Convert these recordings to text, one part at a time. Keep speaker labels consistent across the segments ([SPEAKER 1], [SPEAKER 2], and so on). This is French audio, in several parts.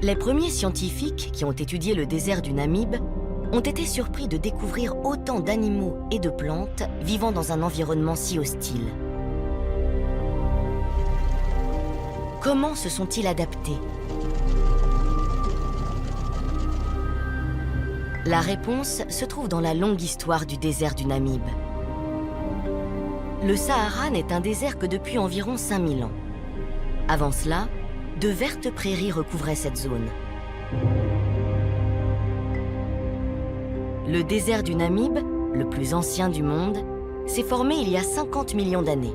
[SPEAKER 1] Les premiers scientifiques qui ont étudié le désert du Namib ont été surpris de découvrir autant d'animaux et de plantes vivant dans un environnement si hostile. Comment se sont-ils adaptés? La réponse se trouve dans la longue histoire du désert du Namib. Le Sahara n'est un désert que depuis environ 5000 ans. Avant cela, de vertes prairies recouvraient cette zone. Le désert du Namib, le plus ancien du monde, s'est formé il y a 50 millions d'années.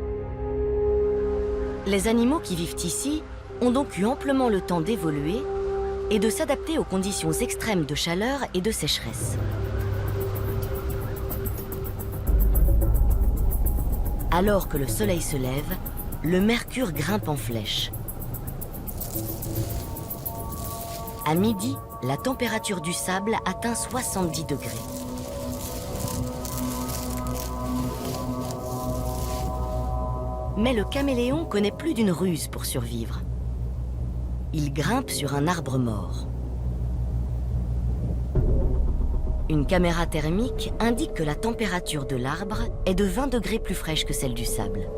[SPEAKER 1] Les animaux qui vivent ici ont donc eu amplement le temps d'évoluer et de s'adapter aux conditions extrêmes de chaleur et de sécheresse. Alors que le soleil se lève, le mercure grimpe en flèche. À midi, la température du sable atteint 70 degrés. Mais le caméléon connaît plus d'une ruse pour survivre. Il grimpe sur un arbre mort. Une caméra thermique indique que la température de l'arbre est de 20 degrés plus fraîche que celle du sable.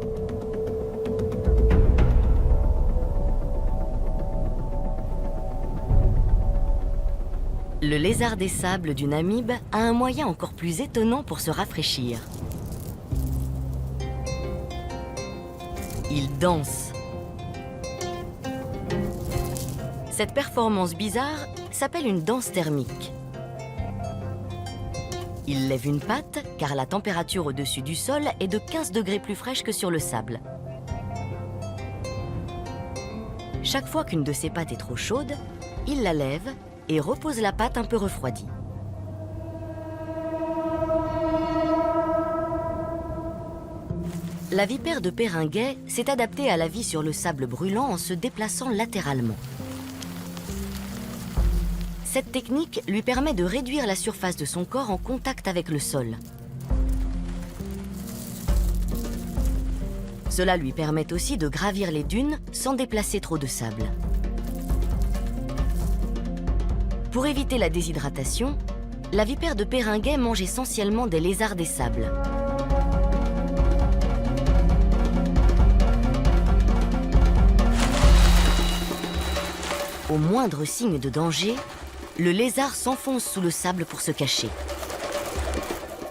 [SPEAKER 1] Le lézard des sables du Namib a un moyen encore plus étonnant pour se rafraîchir. Il danse. Cette performance bizarre s'appelle une danse thermique. Il lève une patte car la température au-dessus du sol est de 15 degrés plus fraîche que sur le sable. Chaque fois qu'une de ses pattes est trop chaude, il la lève et repose la patte un peu refroidie. La vipère de Peringuet s'est adaptée à la vie sur le sable brûlant en se déplaçant latéralement. Cette technique lui permet de réduire la surface de son corps en contact avec le sol. Cela lui permet aussi de gravir les dunes sans déplacer trop de sable. Pour éviter la déshydratation, la vipère de Peringuet mange essentiellement des lézards des sables. Au moindre signe de danger, le lézard s'enfonce sous le sable pour se cacher.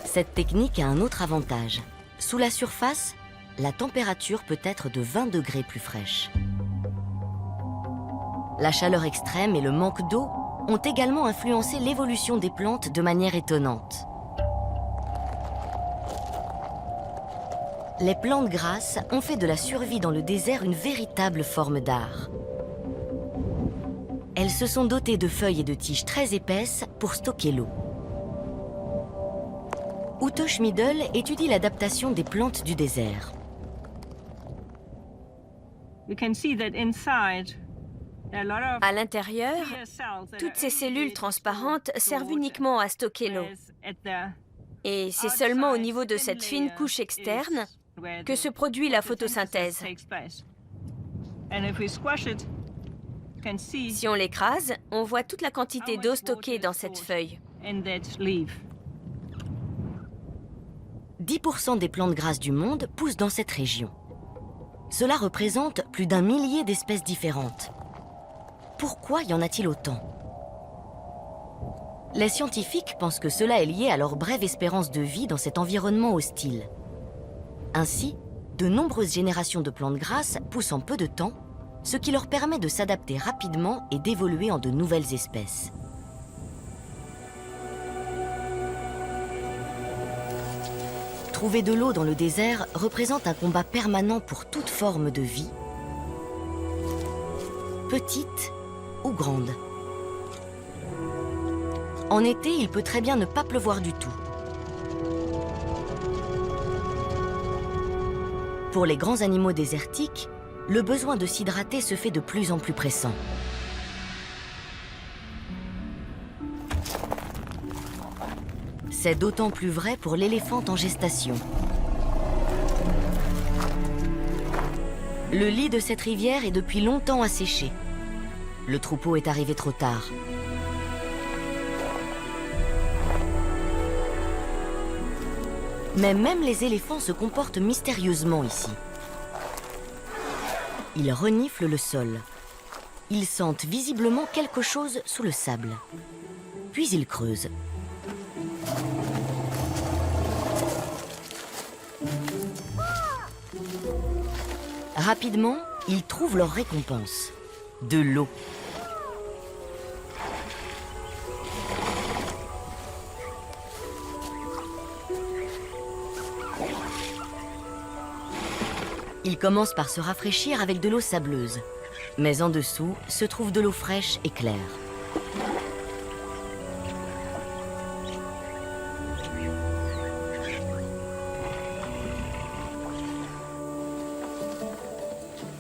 [SPEAKER 1] Cette technique a un autre avantage. Sous la surface, la température peut être de 20 degrés plus fraîche. La chaleur extrême et le manque d'eau ont également influencé l'évolution des plantes de manière étonnante. Les plantes grasses ont fait de la survie dans le désert une véritable forme d'art. Elles se sont dotées de feuilles et de tiges très épaisses pour stocker l'eau. Ute Schmidl étudie l'adaptation des plantes du désert.
[SPEAKER 2] À l'intérieur, toutes ces cellules transparentes servent uniquement à stocker l'eau. Et c'est seulement au niveau de cette fine couche externe que se produit la photosynthèse. Si on l'écrase, on voit toute la quantité d'eau stockée dans cette feuille.
[SPEAKER 1] 10% des plantes grasses du monde poussent dans cette région. Cela représente plus d'1 millier d'espèces différentes. Pourquoi y en a-t-il autant? Les scientifiques pensent que cela est lié à leur brève espérance de vie dans cet environnement hostile. Ainsi, de nombreuses générations de plantes grasses poussent en peu de temps, ce qui leur permet de s'adapter rapidement et d'évoluer en de nouvelles espèces. Trouver de l'eau dans le désert représente un combat permanent pour toute forme de vie, petite ou grande. En été, il peut très bien ne pas pleuvoir du tout. Pour les grands animaux désertiques, le besoin de s'hydrater se fait de plus en plus pressant. C'est d'autant plus vrai pour l'éléphante en gestation. Le lit de cette rivière est depuis longtemps asséché. Le troupeau est arrivé trop tard. Mais même les éléphants se comportent mystérieusement ici. Ils reniflent le sol. Ils sentent visiblement quelque chose sous le sable. Puis ils creusent. Rapidement, ils trouvent leur récompense. De l'eau. Ils commencent par se rafraîchir avec de l'eau sableuse. Mais en dessous se trouve de l'eau fraîche et claire.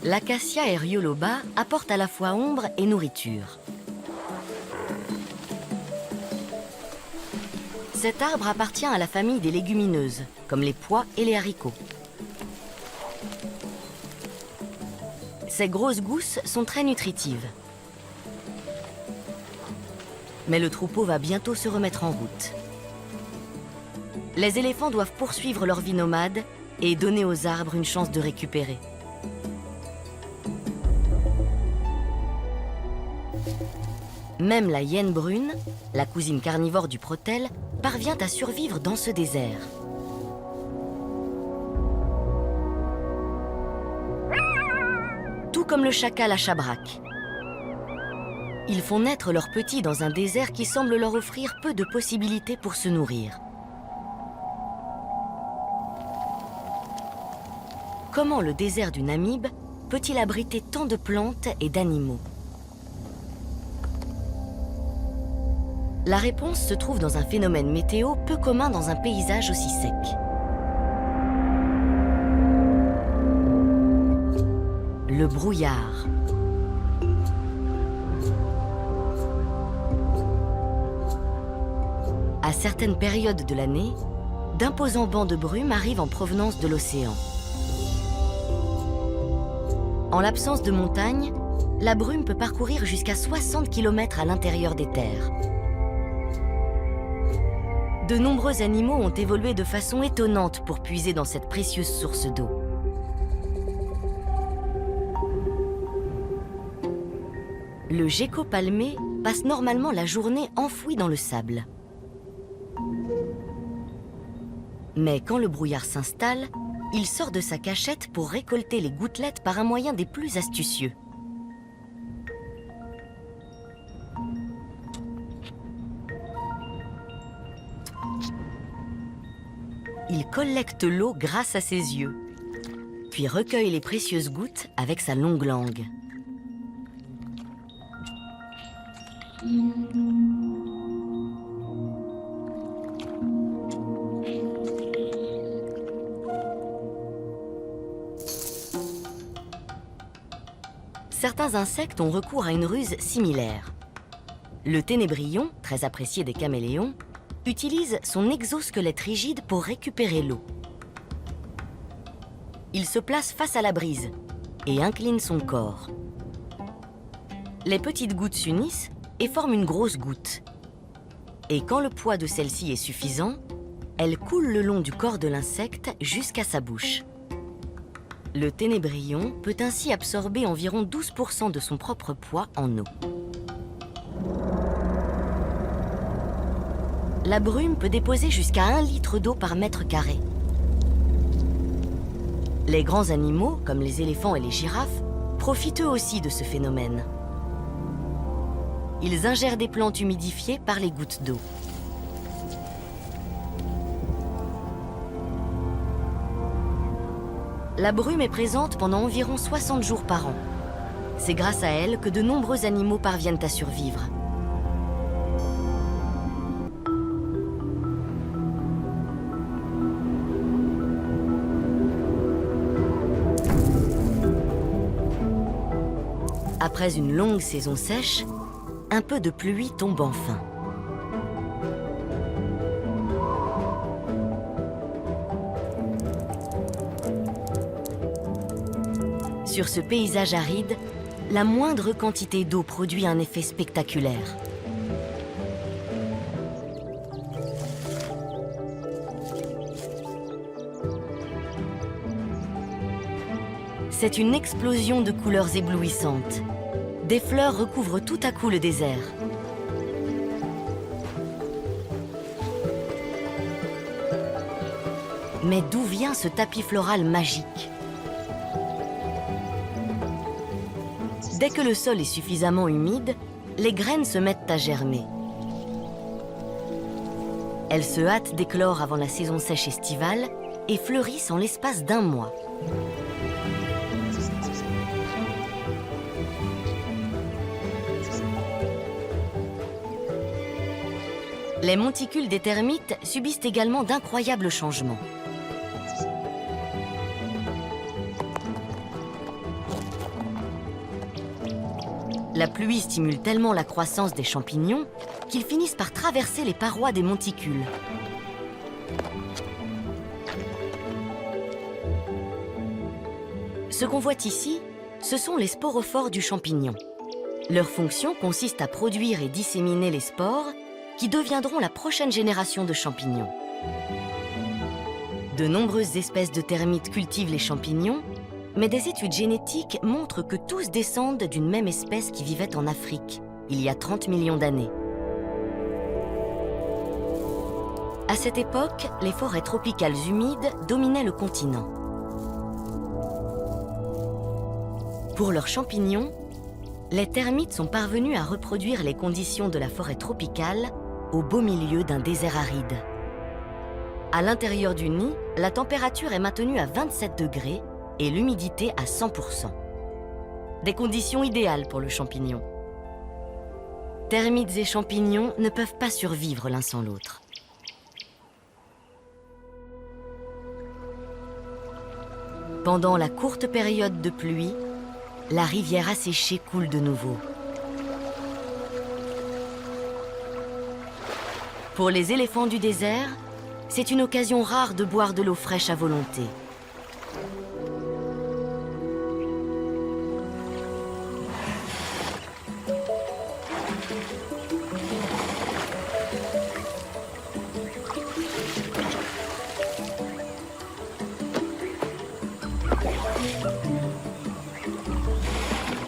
[SPEAKER 1] L'acacia erioloba apporte à la fois ombre et nourriture. Cet arbre appartient à la famille des légumineuses, comme les pois et les haricots. Ces grosses gousses sont très nutritives. Mais le troupeau va bientôt se remettre en route. Les éléphants doivent poursuivre leur vie nomade et donner aux arbres une chance de récupérer. Même la hyène brune, la cousine carnivore du protèle, parvient à survivre dans ce désert. Tout comme le chacal à Chabrac. Ils font naître leurs petits dans un désert qui semble leur offrir peu de possibilités pour se nourrir. Comment le désert du Namib peut-il abriter tant de plantes et d'animaux? La réponse se trouve dans un phénomène météo peu commun dans un paysage aussi sec. Le brouillard. À certaines périodes de l'année, d'imposants bancs de brume arrivent en provenance de l'océan. En l'absence de montagnes, la brume peut parcourir jusqu'à 60 km à l'intérieur des terres. De nombreux animaux ont évolué de façon étonnante pour puiser dans cette précieuse source d'eau. Le gecko palmé passe normalement la journée enfoui dans le sable. Mais quand le brouillard s'installe, il sort de sa cachette pour récolter les gouttelettes par un moyen des plus astucieux. Il collecte l'eau grâce à ses yeux, puis recueille les précieuses gouttes avec sa longue langue. Certains insectes ont recours à une ruse similaire. Le ténébrion, très apprécié des caméléons, utilise son exosquelette rigide pour récupérer l'eau. Il se place face à la brise et incline son corps. Les petites gouttes s'unissent et forment une grosse goutte. Et quand le poids de celle-ci est suffisant, elle coule le long du corps de l'insecte jusqu'à sa bouche. Le ténébrion peut ainsi absorber environ 12% de son propre poids en eau. La brume peut déposer jusqu'à 1 litre d'eau par mètre carré. Les grands animaux, comme les éléphants et les girafes, profitent eux aussi de ce phénomène. Ils ingèrent des plantes humidifiées par les gouttes d'eau. La brume est présente pendant environ 60 jours par an. C'est grâce à elle que de nombreux animaux parviennent à survivre. Après une longue saison sèche, un peu de pluie tombe enfin. Sur ce paysage aride, la moindre quantité d'eau produit un effet spectaculaire. C'est une explosion de couleurs éblouissantes. Des fleurs recouvrent tout à coup le désert. Mais d'où vient ce tapis floral magique? Dès que le sol est suffisamment humide, les graines se mettent à germer. Elles se hâtent d'éclore avant la saison sèche estivale et fleurissent en l'espace d'1 mois. Les monticules des termites subissent également d'incroyables changements. La pluie stimule tellement la croissance des champignons qu'ils finissent par traverser les parois des monticules. Ce qu'on voit ici, ce sont les sporophores du champignon. Leur fonction consiste à produire et disséminer les spores qui deviendront la prochaine génération de champignons. De nombreuses espèces de termites cultivent les champignons, mais des études génétiques montrent que tous descendent d'une même espèce qui vivait en Afrique, il y a 30 millions d'années. À cette époque, les forêts tropicales humides dominaient le continent. Pour leurs champignons, les termites sont parvenus à reproduire les conditions de la forêt tropicale au beau milieu d'un désert aride. À l'intérieur du nid, la température est maintenue à 27 degrés et l'humidité à 100%. Des conditions idéales pour le champignon. Termites et champignons ne peuvent pas survivre l'un sans l'autre. Pendant la courte période de pluie, la rivière asséchée coule de nouveau. Pour les éléphants du désert, c'est une occasion rare de boire de l'eau fraîche à volonté.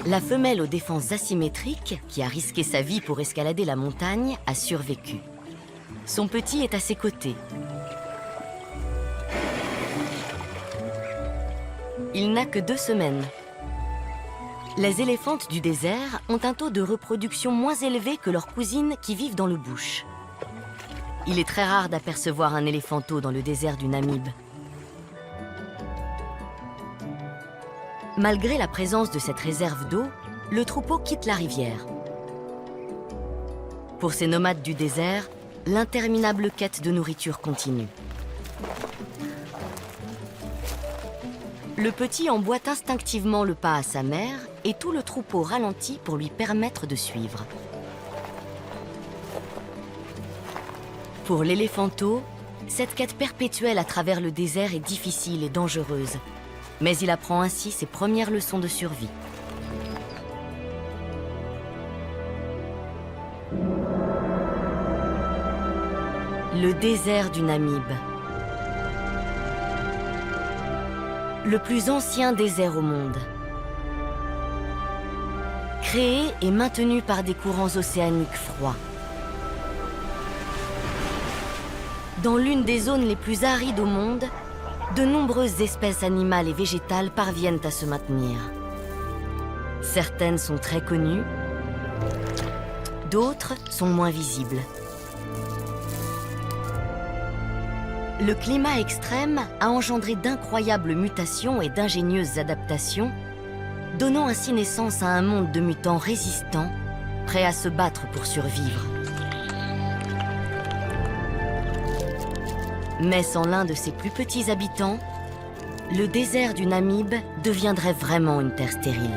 [SPEAKER 1] La femelle aux défenses asymétriques, qui a risqué sa vie pour escalader la montagne, a survécu. Son petit est à ses côtés. Il n'a que 2 semaines. Les éléphantes du désert ont un taux de reproduction moins élevé que leurs cousines qui vivent dans le bush. Il est très rare d'apercevoir un éléphanteau dans le désert du Namib. Malgré la présence de cette réserve d'eau, le troupeau quitte la rivière. Pour ces nomades du désert, l'interminable quête de nourriture continue. Le petit emboîte instinctivement le pas à sa mère et tout le troupeau ralentit pour lui permettre de suivre. Pour l'éléphanteau, cette quête perpétuelle à travers le désert est difficile et dangereuse, mais il apprend ainsi ses premières leçons de survie. Le désert du Namib. Le plus ancien désert au monde. Créé et maintenu par des courants océaniques froids. Dans l'une des zones les plus arides au monde, de nombreuses espèces animales et végétales parviennent à se maintenir. Certaines sont très connues, d'autres sont moins visibles. Le climat extrême a engendré d'incroyables mutations et d'ingénieuses adaptations, donnant ainsi naissance à un monde de mutants résistants, prêts à se battre pour survivre. Mais sans l'un de ses plus petits habitants, le désert du Namib deviendrait vraiment une terre stérile.